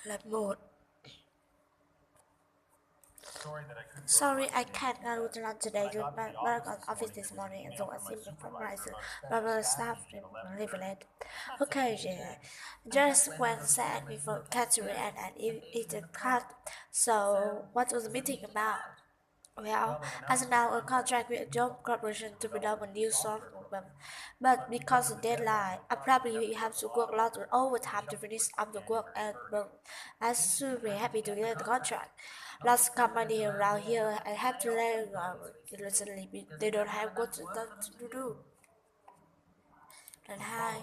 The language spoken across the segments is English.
Lab mode. Sorry, I can't go to lunch today due to my work on office this morning, and so I seem to supervisor, but the staff leave late. Okay, yeah. Just when said before catering and eat a cut. So, what was the meeting about? Well, as now a contract with a job corporation to develop a new software, but because of deadline, I probably will have to work a lot of overtime to finish up the work, and but I should be happy to get the contract. Lots of company around here, I have to let recently they don't have what to do. And hi.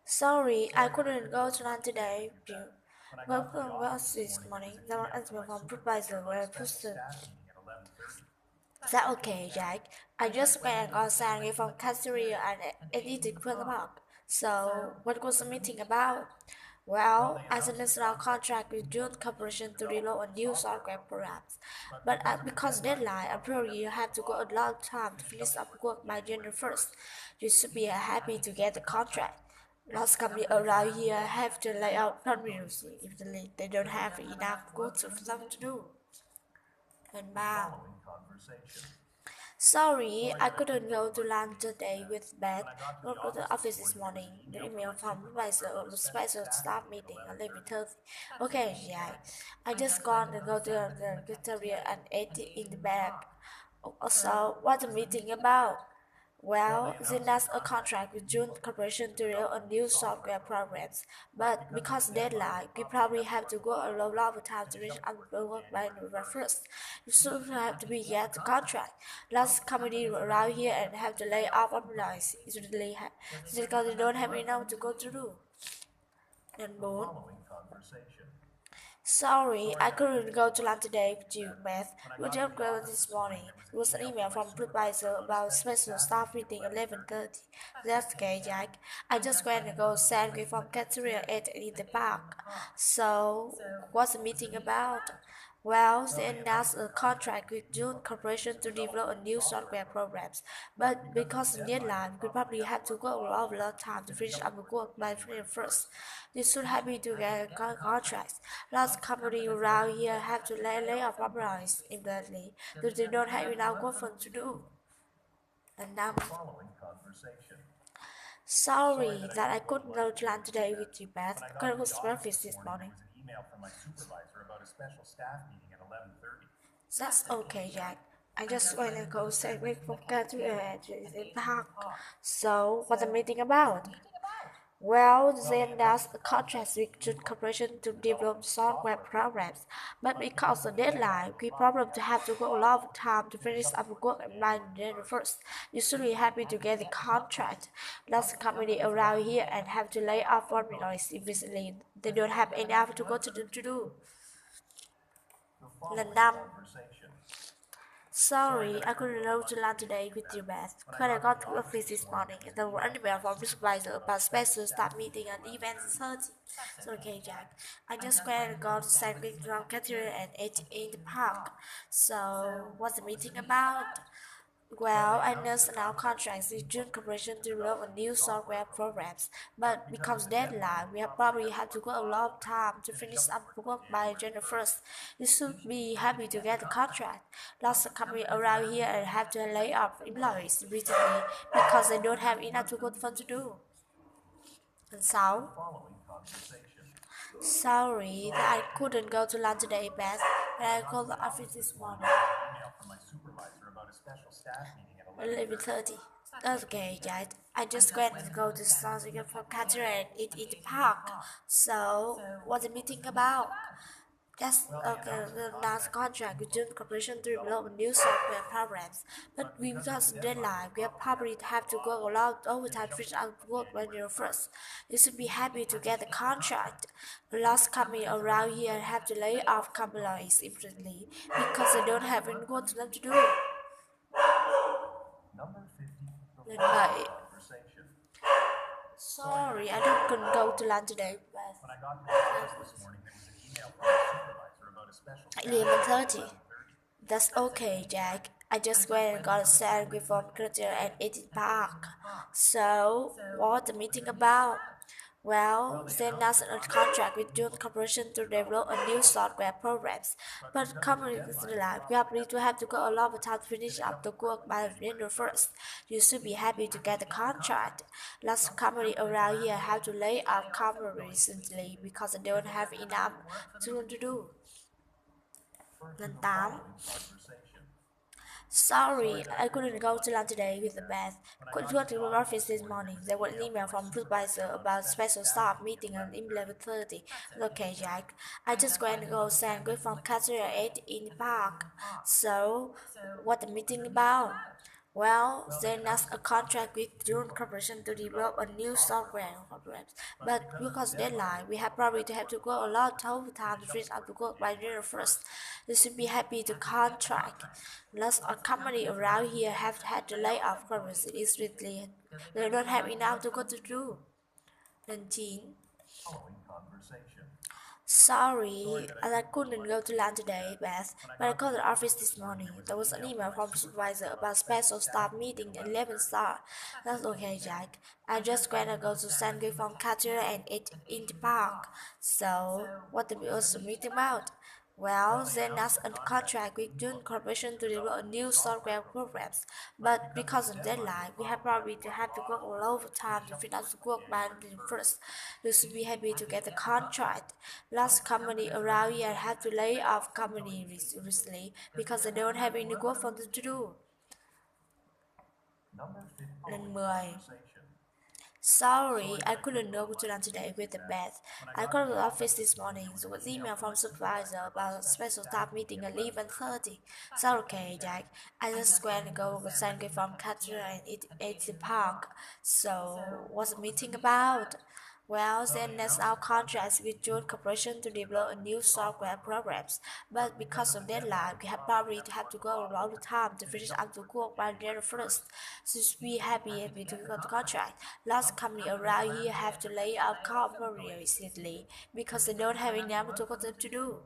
Sorry, I couldn't go to lunch today. Welcome was this morning. The answer from supervisor were posted. Is that okay, Jack? I just went and got salary from cafeteria and edited for the mark. So, what was the meeting about? Well, as a national contract with June Corporation to reload a new software programs. But because deadline, apparently you have to go a long time to finish up work by January 1st. You should be happy to get the contract. Lots of companies around here have to lay out permanently if they don't have enough work for them to do. And now. Sorry, I couldn't go to lunch today with Beth. Not go to the office this morning. The email from supervisor of the special staff meeting at 11:30. Okay, yeah. I just gone to go to the cafeteria and ate in the back. Also, what's the meeting about? Well, Zenda's a contract with June Corporation to develop a new software programs, but because deadline, we probably have to go a lot of time to reach out the work by November 1st. You soon have to be get the contract. Lots of companies around here and have to lay off employees. Usually, because they don't have enough to go through. And both. Sorry, I couldn't go to lunch today with you, Beth. We just go this morning. It was an email from supervisor about special staff meeting at 11:30. That's okay, Jack. I just went to go sandwich from cafeteria at in the park. So, what's the meeting about? Well, they announced a contract with June Corporation to develop a new software programs. But because of deadline, we probably have to work a lot of time to finish up the work by February 1st. You should happy to get a contract. Lots of companies around here have to lay off employees immediately because they don't have enough work for them to do. And now, sorry that I couldn't go to lunch today with you, Beth. I was breakfast this morning. That's okay, Jack. I just want to go say we forgot to in the park. So, what's the meeting about? Well, then that's a contract with June Corporation to develop software programs. But because of deadline, we probably have to work a lot of time to finish up work by January 1st. You should be happy to get the contract. Lots of companies around here and have to lay off employees recently. They don't have enough to go to do. Lần năm. Sorry, I couldn't go to lunch today with you, Beth. When I got to office this morning, there were an email from the supervisor about special staff meeting and event 30. So okay, Jack. I just went and got sandwich from cafeteria and ate in the park. So, what's the meeting about? Well, I know now contracts with June Corporation to develop a new software programs, but because deadline, we probably have to go a lot of time to finish up work by January 1st. You should be happy to get the contract. Lots of companies around here have to lay off employees recently because they don't have enough to work for to do. And so, sorry that I couldn't go to lunch today, Beth, but I called the office this morning. 11:30. Okay, Jack. I just went to go to something from Catherine in the park. So, what's the meeting about? Just the last contract with June Corporation to develop new software programs. But because deadline, we probably have to go a lot overtime to finish our work when you're first. You should be happy to get the contract. The last company around here have to lay off employees immediately because they don't have any work for them to do. Lần 7. Sorry, I don't couldn't go to lunch today. 11:30. That's okay, Jack. I just went and got a sandwich from Culture and ate it park. So, what's the meeting about? Well, they announced a contract with June Corporation to develop a new software programs. But company is alive. We are to have to go a lot of time to finish up the work by January 1st. You should be happy to get the contract. Lots of companies around here have to lay off companies recently because they don't have enough to do. Lần 8. Sorry, I couldn't go to lunch today with the band. Couldn't go to the office this morning. There was an email from supervisor about special staff meeting at 11:30. Okay, Jack. I just went to go send good from Catherine 8 in the park. So, what the meeting about? Well, they announced a contract with June Corporation to develop a new software program. But because deadline, we have probably to have to go a lot of overtime to finish up the work by January 1st. You should be happy to contract. Lots of companies around here have had to lay off workers recently. They don't have enough to go to do. 19. Sorry, I couldn't go to lunch today, Beth, but I called the office this morning. There was an email from the supervisor about special staff meeting at 11 star. That's okay, Jack. I just gonna go to San Gui from Catcher and eat in the park. So, what was the meeting about? Well, they announced a contract with June Corporation to develop a new software programs. But because of deadline, we have probably to have to work a lot of time to finish the work by the first. You should be happy to get the contract. Lots of companies around here have to lay off companies recently because they don't have any work for them to do. Lần 10. Sorry, I couldn't go to lunch today with the best. I called the office this morning with email from supervisor about a special staff meeting at 11:30. So okay, Jack. I just went to go with Sandy from Catherine and it the park. So what's the meeting about? Well, they announced our contracts with June Corporation to develop a new software programs. But because of deadline, we have probably to have to go a lot of time to finish up the work by January 1st. So we happy to get the contract. Lots of companies around here have to lay off companies recently because they don't have enough to go to do.